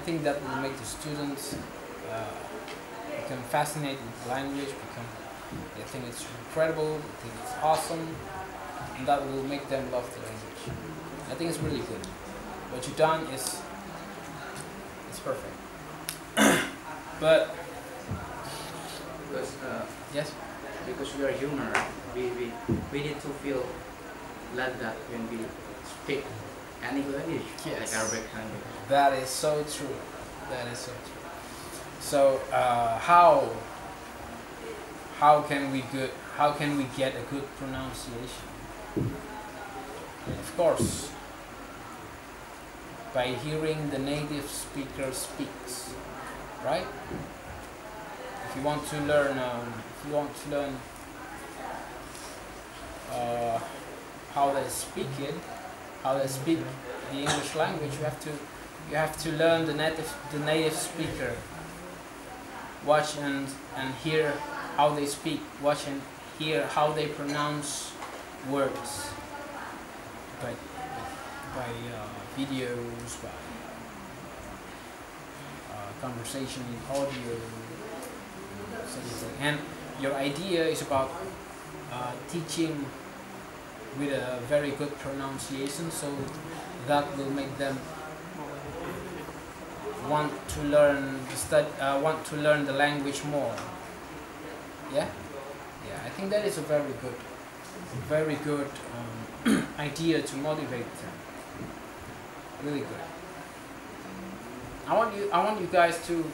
think that will make the students become fascinated with the language, they think it's incredible, they think it's awesome, and that will make them love the language. I think it's really good. What you've done is it's perfect. But because yes, because we are human, right? We need to feel like that when we speak any language, yes, like Arabic language. that is so true. That is so true. So how can we get a good pronunciation? Of course, by hearing the native speaker speaks, right? If you want to learn, how they speak the English language, you have to learn the native speaker. Watch and hear how they speak. Watch and hear how they pronounce words. By videos, by conversation in audio, and your idea is about teaching with a very good pronunciation, so that will make them want to learn the language more. Yeah, I think that is a very good idea to motivate them. Really good. I want you guys to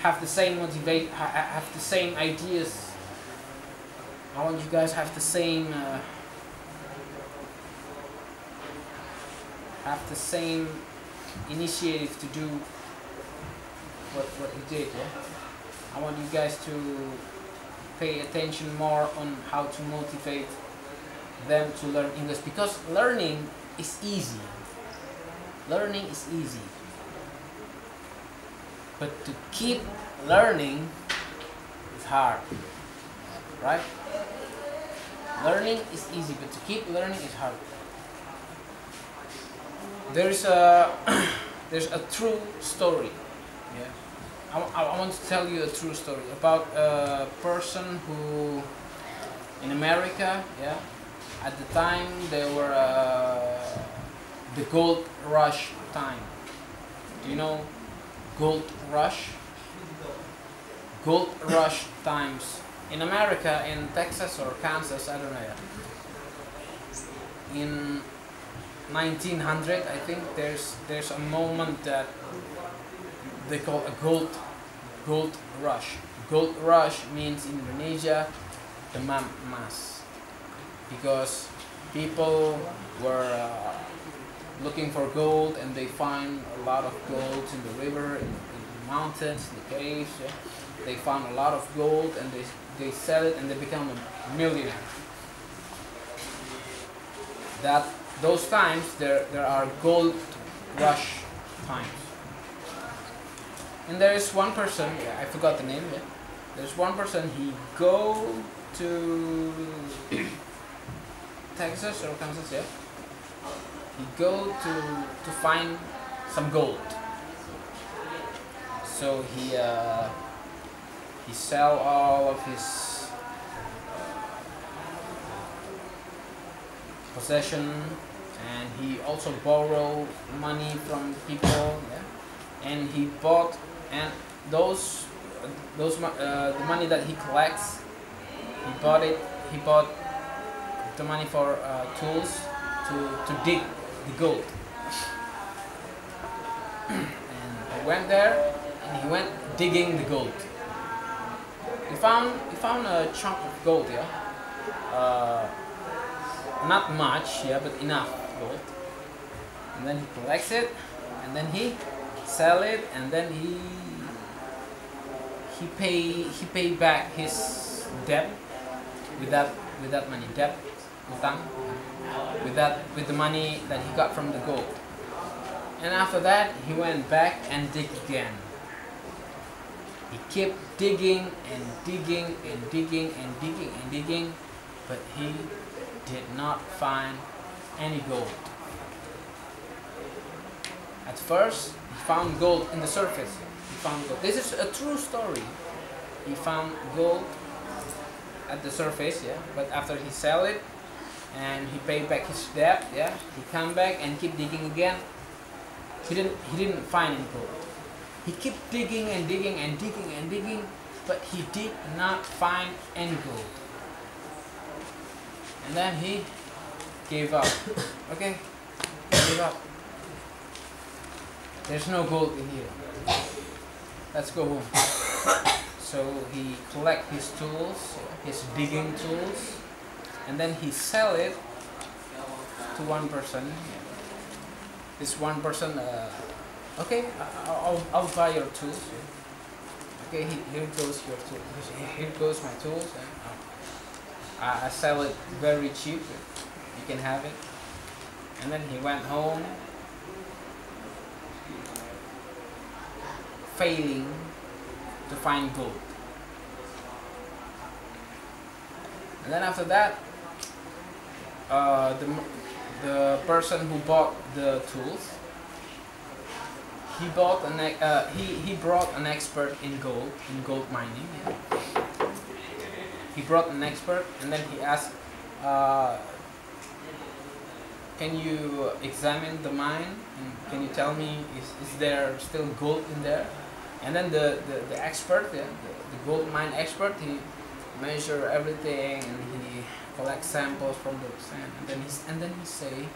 have the same have the same ideas. I want you guys have the same initiative to do what he did. Yeah? I want you guys to pay attention more on how to motivate them to learn English, because learning is easy. Learning is easy. But to keep learning is hard. Right? Learning is easy, but to keep learning is hard. There's a true story. Yeah. I want to tell you a true story about a person who in America, yeah, at the time they were the gold rush time. Do you know gold rush? Gold rush times in America, in Texas or Kansas, I don't know. In 1900, I think there's a moment that they call a gold rush. Gold rush means in Indonesia the mass, because people were looking for gold and they find a lot of gold in the river, in the mountains, in the caves. Yeah? They found a lot of gold and they sell it and they become a millionaire. Those times there are gold rush times. And there is one person, I forgot the name, yeah. There's one person, he go to Texas or Kansas, yeah. He go to find some gold. So he sell all of his possession, and he also borrow money from people, yeah? And he bought, and the money that he collects, he bought the money for tools to dig the gold. And he went there and he went digging the gold. He found a chunk of gold, yeah. Not much, yeah, but enough gold. And then he collects it, and then he sell it, and then he pay back his debt with that money, debt, utang, with the money that he got from the gold. And after that, he went back and dig again. He kept digging and digging and digging and digging and digging, but he did not find any gold. At first, he found gold in the surface. He found gold. This is a true story. He found gold at the surface, yeah. But after he sell it and he paid back his debt, yeah, he come back and keep digging again. He didn't find any gold. He kept digging and digging and digging and digging, but he did not find any gold. And then he gave up. Okay, gave up. There's no gold in here. Let's go home. So he collect his tools, his digging tools, and then he sell it to one person. This one person, okay, I'll buy your tools. Okay, here goes your tools. Here goes my tools. I sell it very cheap. You can have it. And then he went home, failing to find gold. And then after that, the person who bought the tools, he brought an expert in gold mining. Yeah. He brought an expert, and then he asked, can you examine the mine and can you tell me is there still gold in there? And then the expert, the gold mine expert, he measure everything and he collect samples from the sand, and then he say,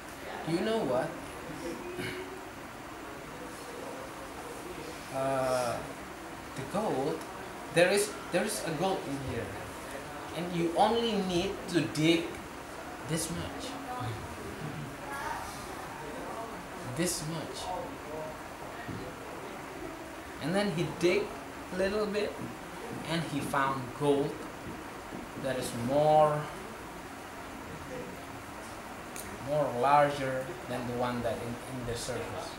you know what? The gold, there is a gold in here, and you only need to dig this much. This much. And then he dig a little bit and he found gold that is more larger than the one that in the surface.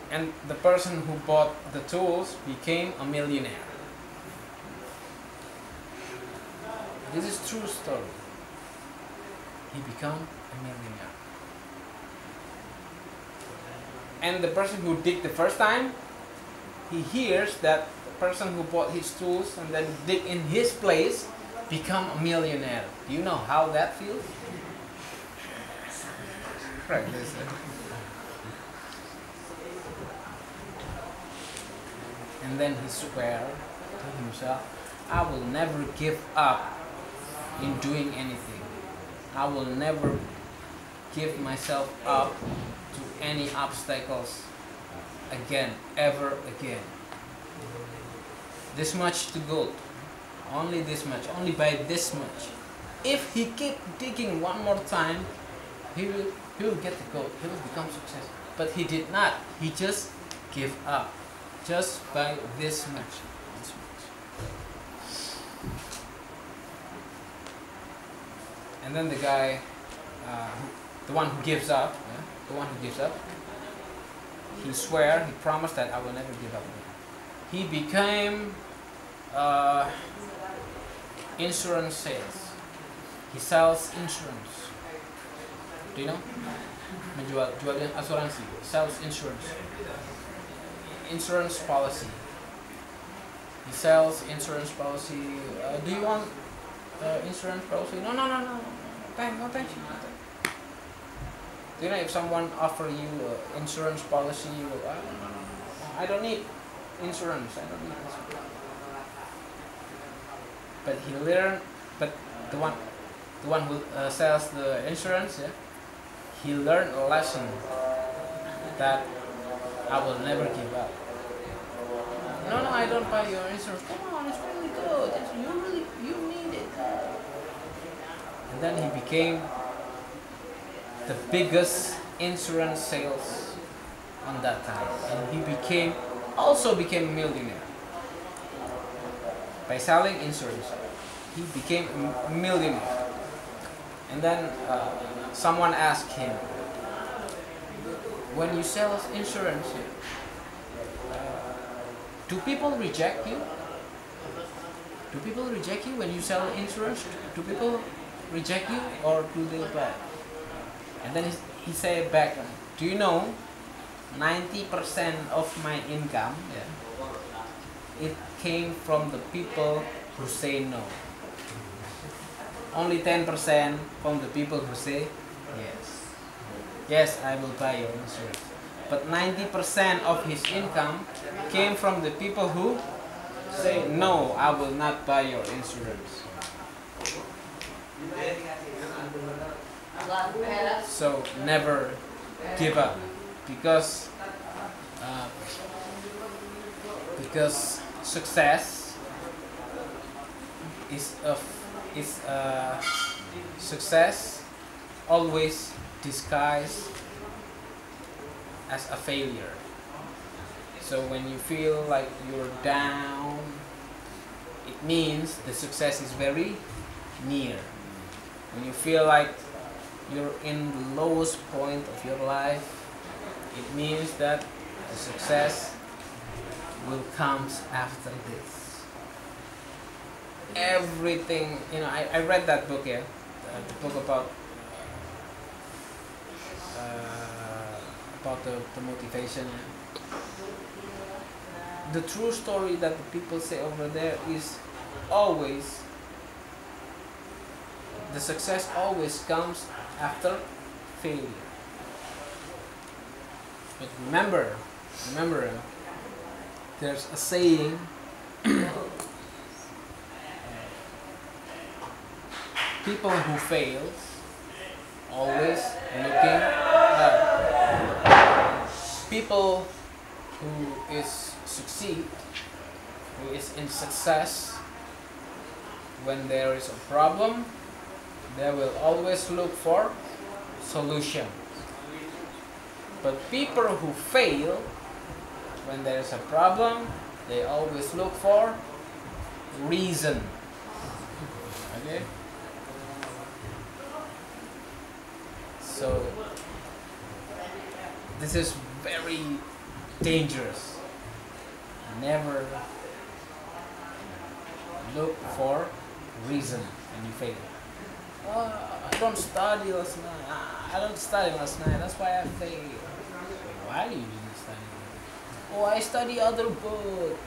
And the person who bought the tools became a millionaire. This is true story. He became a millionaire. And the person who dig the first time, he hears that the person who bought his tools and then dig in his place become a millionaire. Do you know how that feels? Right, and then he swear to himself, I will never give up in doing anything. I will never give myself up to any obstacles again, ever again. This much to gold. Only this much. Only by this much. If he keep digging one more time, he will get the gold. He will become successful. But he did not. He just gave up. Just by this much. This much. And then the guy, the one who gives up, yeah, the one who gives up, he swear, he promised that I will never give up again. He became insurance sales. He sells insurance. Do you know? Menjual asuransi. Sells insurance. Insurance policy. He sells insurance policy. Do you want insurance policy? No. Thank you. Do you know if someone offer you insurance policy, you will, I don't need insurance. I don't need insurance. But he learned. But the one who sells the insurance, yeah, he learned a lesson that I will never give up. No, I don't buy your insurance. Come on, it's really good. You need it. And then he became the biggest insurance sales on that time, and he also became a millionaire by selling insurance. He became a millionaire. And then someone asked him, when you sell insurance, do people reject you? Do people reject you when you sell insurance? Do people reject you, or do they buy? And then he said back, do you know 90% of my income, yeah, it came from the people who say no. Only 10% from the people who say yes. Yes, I will buy your insurance. But 90% of his income came from the people who say no, I will not buy your insurance. So never give up, because success is success always disguised as a failure. So when you feel like you're down, it means the success is very near. When you feel like you're in the lowest point of your life, it means that the success will come after this. Everything, you know, I read that book, yeah, the book about the motivation. The true story that the people say over there is always, the success always comes after failure. But remember, there's a saying, people who fail always looking up. People who is succeed, who is in success, when there is a problem, they will always look for solution. But people who fail, when there is a problem, they always look for reason. Okay? So this is very dangerous. Never look for reason when you fail. Oh, I don't study last night. I don't study last night. That's why I failed. Why do you didn't study? Oh, I study other book.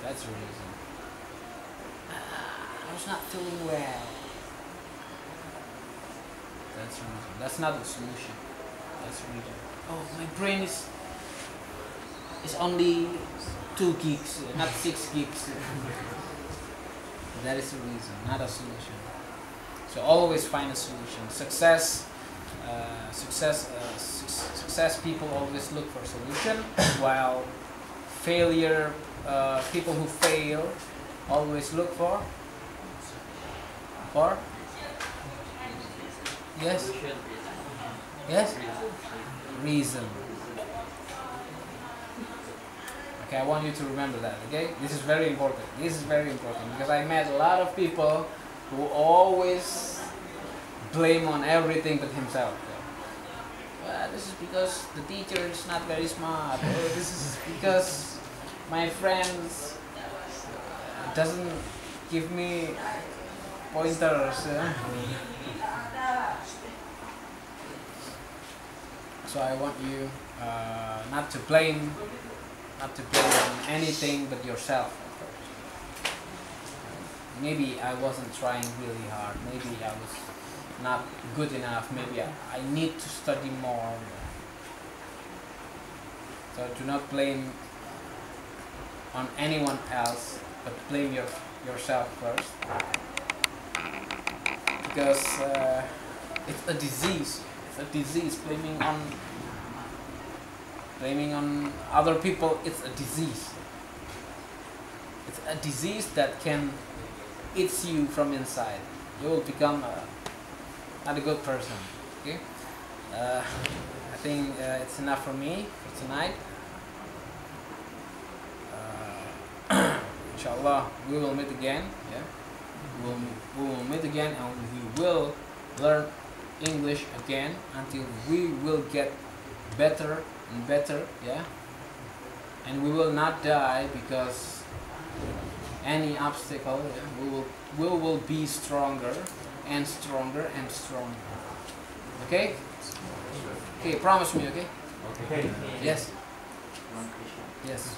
That's the reason. I was not feeling well. That's the reason. That's not the solution. That's the reason. Oh, my brain is only 2 gigs, not 6 gigs. That is the reason, not a solution. So always find a solution. Success people always look for solution, while failure, people who fail always look for yes, reason. Okay, I want you to remember that. Okay, this is very important. This is very important because I met a lot of people who always blame on everything but himself. Well, this is because the teacher is not very smart. Or this is because my friends doesn't give me pointers. So I want you not to blame on anything but yourself. Maybe I wasn't trying really hard. Maybe I was not good enough. Maybe I need to study more. So do not blame on anyone else, but blame yourself first. Because it's a disease. It's a disease. Blaming on other people, it's a disease. It's a disease that can eat you from inside. You will become not a good person. Okay? I think it's enough for me for tonight. Inshallah, we will meet again. Yeah, we will meet again, and we will learn English again until we will get better and better. Yeah, and we will not die because any obstacle. Yeah? We will be stronger and stronger and stronger. Okay? Okay, promise me. Okay? Okay. Yes. One question. Yes.